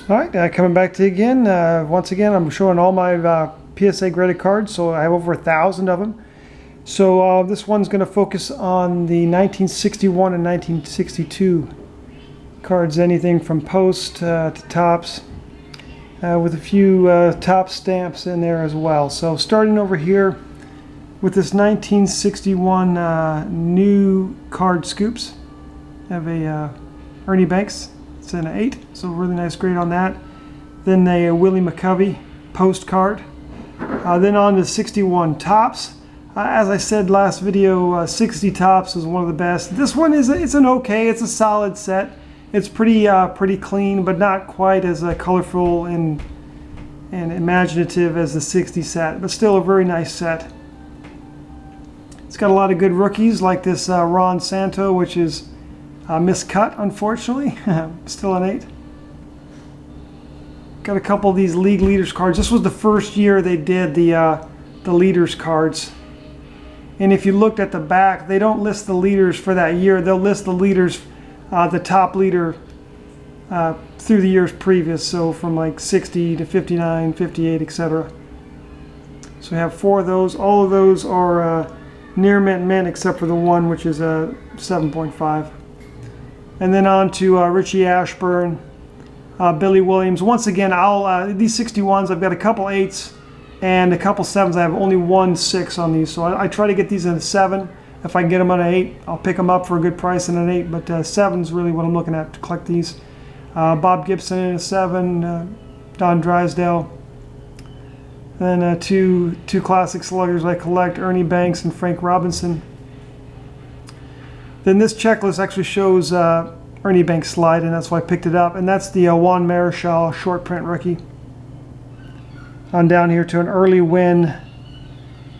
All right, coming back to you again. Once again, I'm showing all my PSA graded cards, so I have over 1,000 of them. So this one's going to focus on the 1961 and 1962 cards, anything from post to tops, with a few top stamps in there as well. So starting over here with this 1961 new card scoops, I have a Ernie Banks. It's an 8, so really nice grade on that. Then a Willie McCovey postcard. Then on to 61 tops. As I said last video, 60 tops is one of the best. This one it's an okay, it's a solid set. It's pretty clean, but not quite as colorful and imaginative as the 60 set, but still a very nice set. It's got a lot of good rookies like this Ron Santo, which is miscut, unfortunately. Still an 8. Got a couple of these league leaders cards. This was the first year they did the leaders cards. And if you looked at the back, they don't list the leaders for that year. They'll list the leaders, the top leader through the years previous. So from like 60 to 59, 58, etc. So we have 4 of those. All of those are near mint except for the one, which is a 7.5. And then on to Richie, Ashburn, Billy Williams. Once again, these 61s, I've got a couple 8s and a couple 7s. I have only one 6 on these, so I try to get these in a 7. If I can get them on an 8, I'll pick them up for a good price in an 8. But 7's really what I'm looking at to collect these. Bob Gibson in a 7, Don Drysdale. Then two classic sluggers I collect, Ernie Banks and Frank Robinson. Then this checklist actually shows Ernie Banks slide, and that's why I picked it up. And that's the Juan Marichal short print rookie. On down here to an early win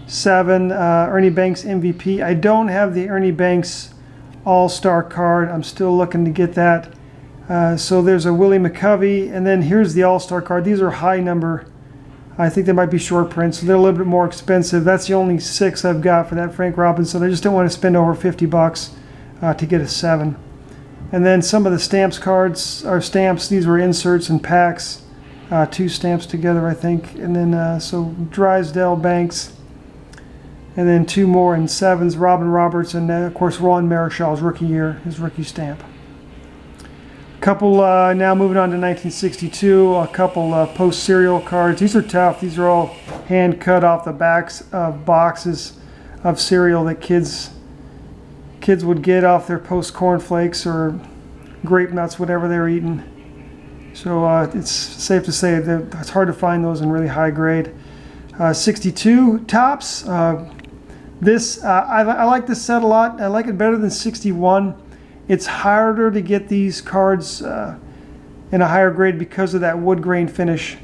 7, Ernie Banks MVP. I don't have the Ernie Banks All-Star card. I'm still looking to get that. So there's a Willie McCovey, and then here's the All-Star card. These are high number. I think they might be short prints, so they're a little bit more expensive. That's the only 6 I've got for that Frank Robinson. I just don't want to spend over 50 bucks. To get a 7. And then some of the stamps cards are stamps. These were inserts and packs, 2 stamps together, I think. And then so Drysdale, Banks, and then 2 more in 7s, Robin Roberts, and of course Juan Marichal's rookie year, his rookie stamp. A couple now moving on to 1962, a couple post serial cards. These are tough. These are all hand cut off the backs of boxes of cereal that kids would get off their post cornflakes or grape nuts, whatever they're eating. So it's safe to say that it's hard to find those in really high grade. 62 tops. I like this set a lot. I like it better than 61. It's harder to get these cards in a higher grade because of that wood grain finish.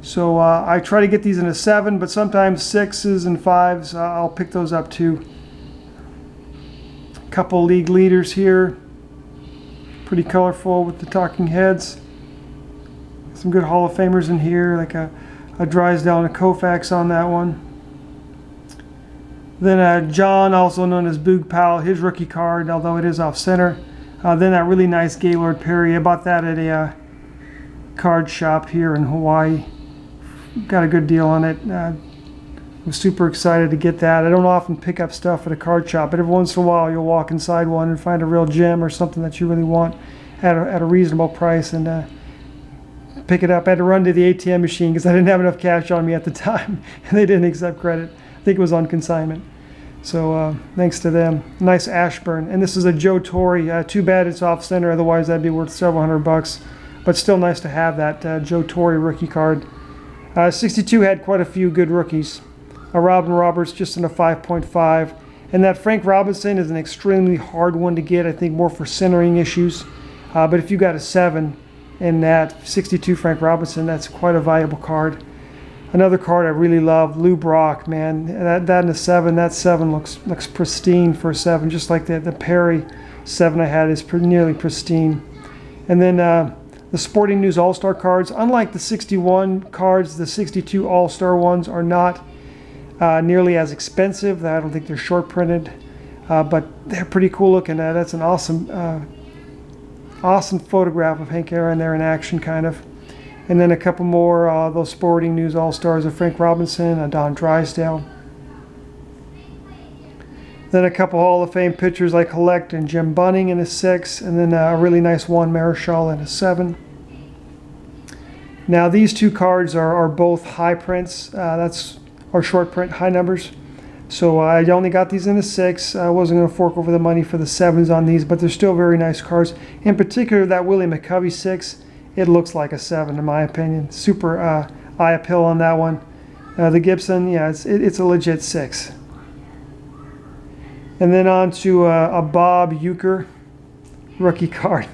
So I try to get these in a 7, but sometimes 6s and 5s, I'll pick those up too. Couple league leaders here, pretty colorful with the talking heads. Some good Hall of Famers in here, like a Drysdale and a Koufax on that one. Then John, also known as Boog Powell, his rookie card, although it is off center. Then that really nice Gaylord Perry. I bought that at a card shop here in Hawaii. Got a good deal on it. I'm super excited to get that. I don't often pick up stuff at a card shop, but every once in a while you'll walk inside one and find a real gem or something that you really want at a reasonable price and pick it up. I had to run to the ATM machine because I didn't have enough cash on me at the time and they didn't accept credit. I think it was on consignment. So thanks to them. Nice Ashburn. And this is a Joe Torre. Too bad it's off center, otherwise that'd be worth several $100. But still nice to have that Joe Torre rookie card. 62 had quite a few good rookies. Robin Roberts just in a 5.5. And that Frank Robinson is an extremely hard one to get, I think more for centering issues. But if you got a 7 in that 62 Frank Robinson, that's quite a valuable card. Another card I really love, Lou Brock, man. That in a 7, that 7 looks pristine for a 7, just like the Perry 7 I had is nearly pristine. And then the Sporting News All-Star cards, unlike the 61 cards, the 62 All-Star ones are not nearly as expensive. I don't think they're short printed, but they're pretty cool looking. That's an awesome photograph of Hank Aaron there in action, kind of. And then a couple more, those Sporting News All-Stars of Frank Robinson, Don Drysdale. Then a couple Hall of Fame pitchers I collect, and Jim Bunning in a 6, and then a really nice Juan Marichal in a 7. Now these two cards are both high prints. That's our short print high numbers. So I only got these in a 6. I wasn't going to fork over the money for the 7s on these, but they're still very nice cards. In particular, that Willie McCovey 6, it looks like a 7 in my opinion. Super eye appeal on that one. The Gibson, yeah, it's a legit 6. And then on to a Bob Uecker rookie card.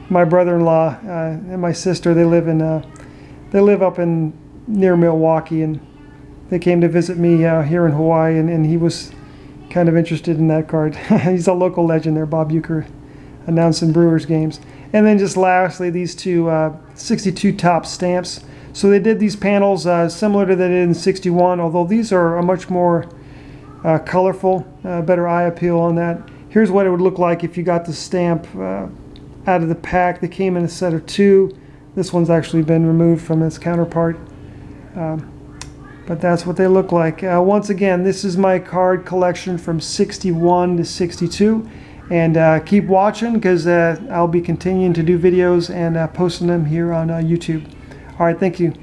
My brother-in-law and my sister, they live up in near Milwaukee, and they came to visit me here in Hawaii, and he was kind of interested in that card. He's a local legend there, Bob Uecker, announcing Brewers games. And then just lastly, these two 62 top stamps. So they did these panels similar to they did in 61, although these are a much more colorful, better eye appeal on that. Here's what it would look like if you got the stamp out of the pack. They came in a set of 2. This one's actually been removed from its counterpart. But that's what they look like. Once again, this is my card collection from 61 to 62. And keep watching, because I'll be continuing to do videos and posting them here on YouTube. All right, thank you.